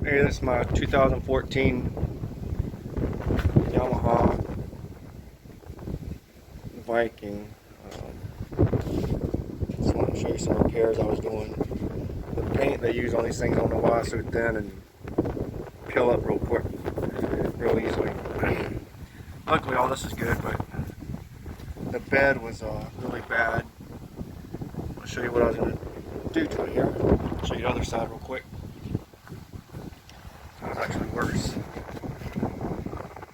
Hey, this is my 2014 Yamaha Viking. Just want to show you some repairs I was doing. The paint they use on these things, I don't know why it's so thin and peel up real quick, real easily. Luckily all this is good, but the bed was really bad. I'll show you what I was going to do to it here. I'll show you the other side real quick. It was actually worse.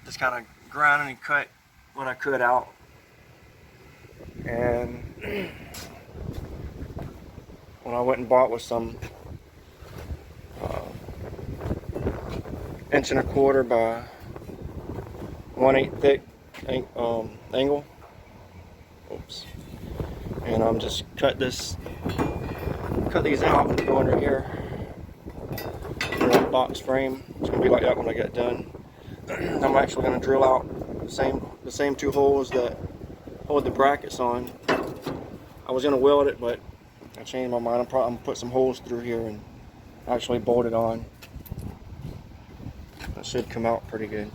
Just kind of grinded and cut what I could out, and what I went and bought was some 1.25" by 1/8 thick angle. Oops. And I'm just cut these out and go under here. Box frame. It's gonna be like that when I get done. I'm actually gonna drill out the same two holes that hold the brackets on. I was gonna weld it, but I changed my mind. I'm gonna put some holes through here and actually bolt it on. That should come out pretty good.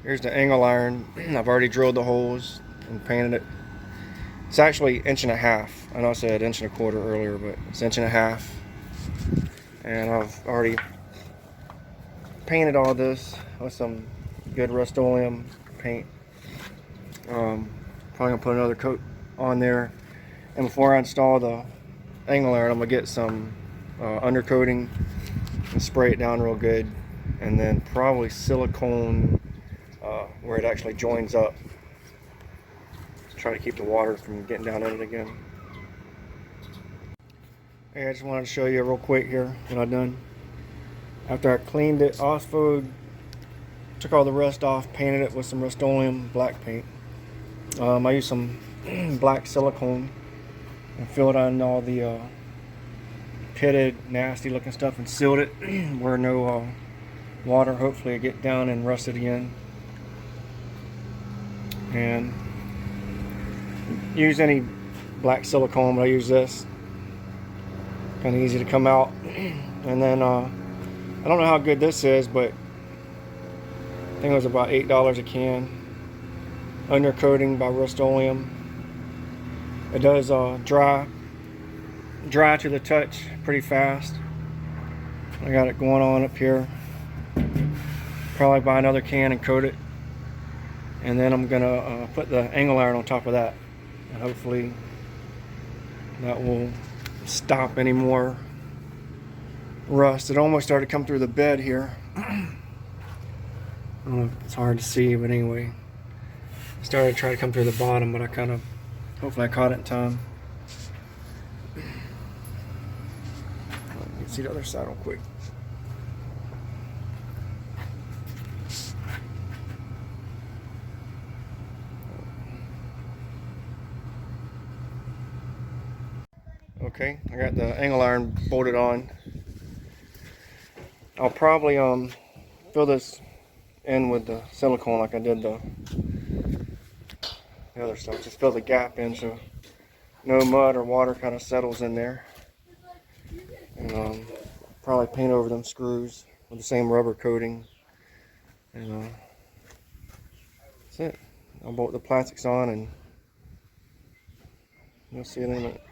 Here's the angle iron. I've already drilled the holes and painted it. It's actually 1.5". I know I said 1.25" earlier, but it's 1.5". And I've already painted all this with some good Rust-Oleum paint. Probably gonna put another coat on there. And before I install the angle iron, I'm gonna get some undercoating and spray it down real good, and then probably silicone where it actually joins up. Try to keep the water from getting down in it again. Hey, I just wanted to show you real quick here what I've done. After I cleaned it, Osfode, took all the rust off, painted it with some Rust-Oleum black paint. I used some black silicone and filled on all the pitted, nasty looking stuff and sealed it where no water, hopefully it get down and rust it again. And use any black silicone, but I use this. Kind of easy to come out. And then I don't know how good this is, but I think it was about $8 a can. Undercoating by Rust-Oleum. It does dry to the touch pretty fast. I got it going on up here. Probably buy another can and coat it, and then I'm gonna put the angle iron on top of that, and hopefully that will stop any more rust. It almost started to come through the bed here. I don't know if it's hard to see, but anyway, it started to try to come through the bottom, but hopefully I caught it in time. You can see the other side real quick. Okay, I got the angle iron bolted on. I'll probably fill this in with the silicone like I did the other stuff. Just fill the gap in so no mud or water kind of settles in there. And probably paint over them screws with the same rubber coating. And that's it. I'll bolt the plastics on and you'll see it in a minute.